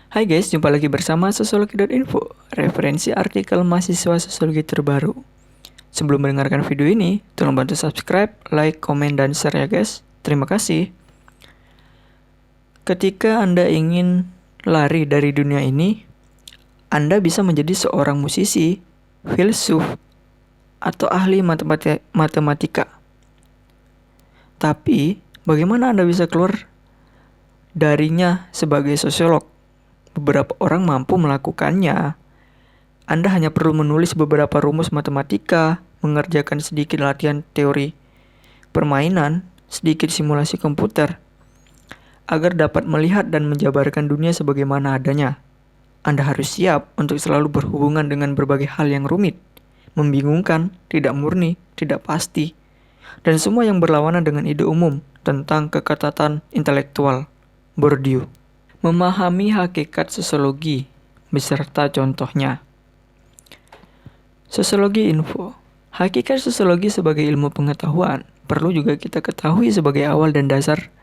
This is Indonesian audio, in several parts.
Hai guys, jumpa lagi bersama Sosiologi.info, referensi artikel mahasiswa sosiologi terbaru. Sebelum mendengarkan video ini, tolong bantu subscribe, like, komen, dan share ya guys. Terima kasih. Ketika Anda ingin lari dari dunia ini, Anda bisa menjadi seorang musisi, filsuf, atau ahli matematika. Tapi, bagaimana Anda bisa keluar darinya sebagai sosiolog? Beberapa orang mampu melakukannya. Anda hanya perlu menulis beberapa rumus matematika, mengerjakan sedikit latihan teori permainan, sedikit simulasi komputer, agar dapat melihat dan menjabarkan dunia sebagaimana adanya. Anda harus siap untuk selalu berhubungan dengan berbagai hal yang rumit, membingungkan, tidak murni, tidak pasti, dan semua yang berlawanan dengan ide umum tentang keketatan intelektual. Bourdieu. Memahami hakikat sosiologi beserta contohnya. Sosiologi info. Hakikat sosiologi sebagai ilmu pengetahuan perlu juga kita ketahui sebagai awal dan dasar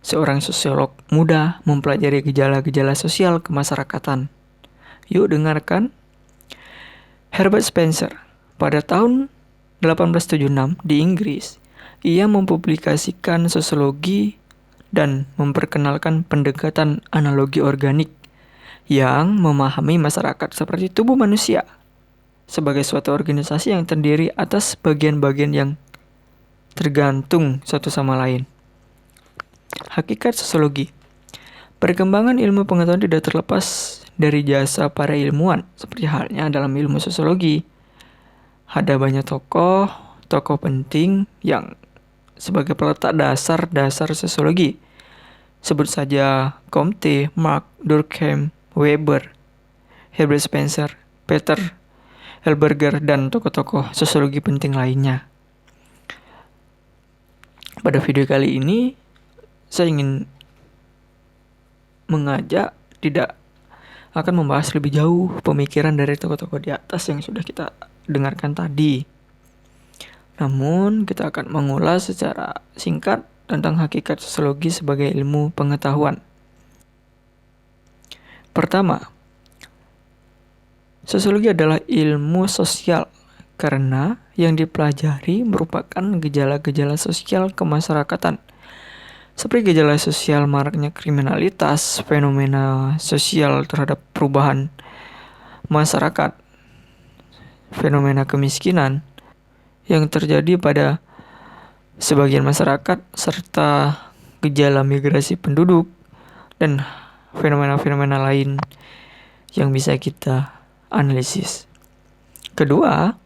seorang sosiolog muda mempelajari gejala-gejala sosial kemasyarakatan. Yuk dengarkan. Herbert Spencer pada tahun 1876 di Inggris, ia mempublikasikan sosiologi dan memperkenalkan pendekatan analogi organik yang memahami masyarakat seperti tubuh manusia sebagai suatu organisasi yang terdiri atas bagian-bagian yang tergantung satu sama lain. Hakikat sosiologi. Perkembangan ilmu pengetahuan tidak terlepas dari jasa para ilmuwan, seperti halnya dalam ilmu sosiologi. Ada banyak tokoh penting yang sebagai peletak dasar-dasar sosiologi. Sebut saja Comte, Marx, Durkheim, Weber, Herbert Spencer, Peter Helberger, dan tokoh-tokoh sosiologi penting lainnya. Pada video kali ini, saya ingin mengajak tidak akan membahas lebih jauh pemikiran dari tokoh-tokoh di atas yang sudah kita dengarkan tadi. Namun, kita akan mengulas secara singkat tentang hakikat sosiologi sebagai ilmu pengetahuan. Pertama, sosiologi adalah ilmu sosial karena yang dipelajari merupakan gejala-gejala sosial kemasyarakatan. Seperti gejala sosial maraknya kriminalitas, fenomena sosial terhadap perubahan masyarakat, fenomena kemiskinan yang terjadi pada sebagian masyarakat, serta gejala migrasi penduduk dan fenomena-fenomena lain yang bisa kita analisis. Kedua,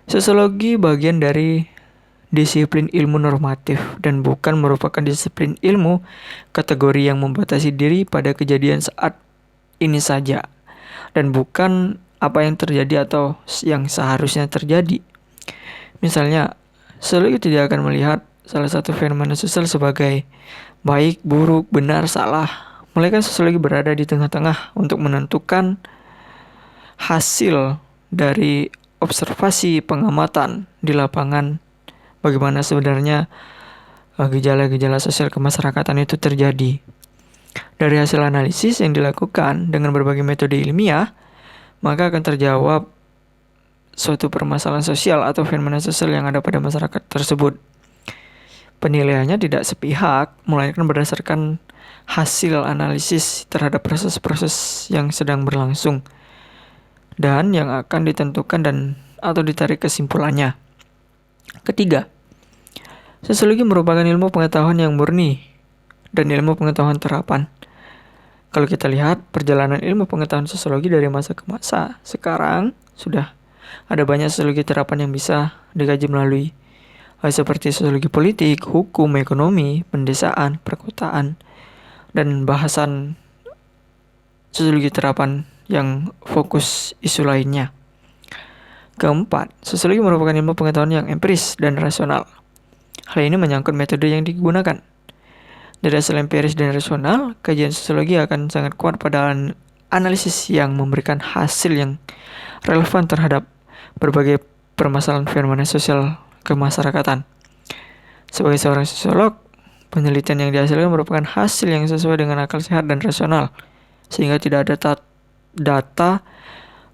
sosiologi bagian dari disiplin ilmu normatif dan bukan merupakan disiplin ilmu kategori yang membatasi diri pada kejadian saat ini saja dan bukan apa yang terjadi atau yang seharusnya terjadi. Misalnya, sosiologi tidak akan melihat salah satu fenomena sosial sebagai baik, buruk, benar, salah. Melainkan sosiologi berada di tengah-tengah untuk menentukan hasil dari observasi pengamatan di lapangan bagaimana sebenarnya gejala-gejala sosial kemasyarakatan itu terjadi. Dari hasil analisis yang dilakukan dengan berbagai metode ilmiah, maka akan terjawab suatu permasalahan sosial atau fenomena sosial yang ada pada masyarakat tersebut. Penilaiannya tidak sepihak, melainkan berdasarkan hasil analisis terhadap proses-proses yang sedang berlangsung dan yang akan ditentukan dan atau ditarik kesimpulannya. Ketiga, sosiologi merupakan ilmu pengetahuan yang murni dan ilmu pengetahuan terapan. Kalau kita lihat perjalanan ilmu pengetahuan sosiologi dari masa ke masa, sekarang sudah ada banyak sosiologi terapan yang bisa dikaji melalui seperti sosiologi politik, hukum, ekonomi, pendesaan, perkotaan, dan bahasan sosiologi terapan yang fokus isu lainnya. Keempat, sosiologi merupakan ilmu pengetahuan yang empiris dan rasional. Hal ini menyangkut metode yang digunakan. Dari hasil empiris dan rasional, kajian sosiologi akan sangat kuat pada analisis yang memberikan hasil yang relevan terhadap berbagai permasalahan fenomena sosial kemasyarakatan. Sebagai seorang sosiolog, penelitian yang dihasilkan merupakan hasil yang sesuai dengan akal sehat dan rasional. sehingga tidak ada data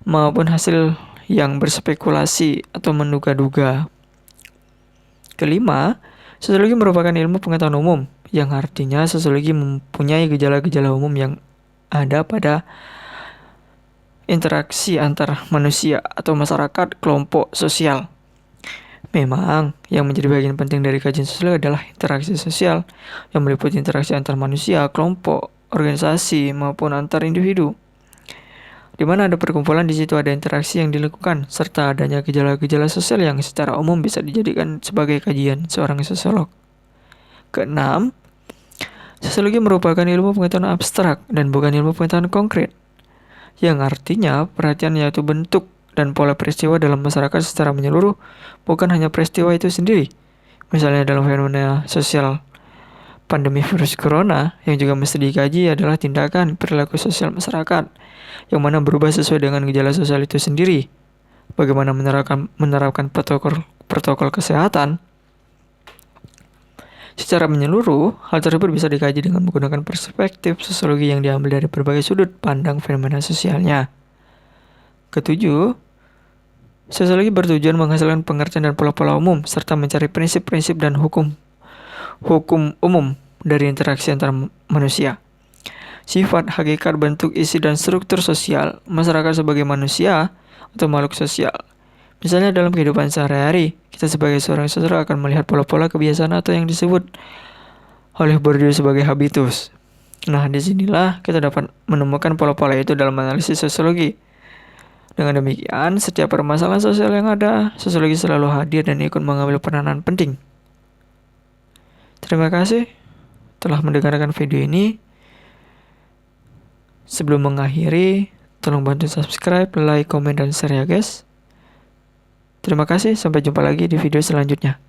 maupun hasil yang berspekulasi atau menduga-duga. Kelima, sosiologi merupakan ilmu pengetahuan umum, yang artinya sosiologi mempunyai gejala-gejala umum yang ada pada interaksi antar manusia atau masyarakat kelompok sosial. Memang, yang menjadi bagian penting dari kajian sosial adalah interaksi sosial, yang meliputi interaksi antar manusia, kelompok, organisasi, maupun antar individu. Di mana ada perkumpulan, di situ ada interaksi yang dilakukan, serta adanya gejala-gejala sosial yang secara umum bisa dijadikan sebagai kajian seorang sosiolog. Keenam, sosiologi merupakan ilmu pengetahuan abstrak dan bukan ilmu pengetahuan konkret, yang artinya perhatian yaitu bentuk dan pola peristiwa dalam masyarakat secara menyeluruh, bukan hanya peristiwa itu sendiri. Misalnya dalam fenomena sosial pandemi virus corona, yang juga mesti dikaji adalah tindakan perilaku sosial masyarakat, yang mana berubah sesuai dengan gejala sosial itu sendiri. Bagaimana menerapkan protokol kesehatan secara menyeluruh, hal tersebut bisa dikaji dengan menggunakan perspektif sosiologi yang diambil dari berbagai sudut pandang fenomena sosialnya. Ketujuh, sosiologi bertujuan menghasilkan pengertian dan pola-pola umum, serta mencari prinsip-prinsip dan hukum umum dari interaksi antar manusia. Sifat, hakikat, bentuk, isi, dan struktur sosial masyarakat sebagai manusia atau makhluk sosial. Misalnya dalam kehidupan sehari-hari, kita sebagai seorang sosiolog akan melihat pola-pola kebiasaan atau yang disebut oleh Bourdieu sebagai habitus. Nah, disinilah kita dapat menemukan pola-pola itu dalam analisis sosiologi. Dengan demikian, setiap permasalahan sosial yang ada, sosiologi selalu hadir dan ikut mengambil peranan penting. Terima kasih telah mendengarkan video ini. Sebelum mengakhiri, tolong bantu subscribe, like, komen, dan share ya guys. Terima kasih, sampai jumpa lagi di video selanjutnya.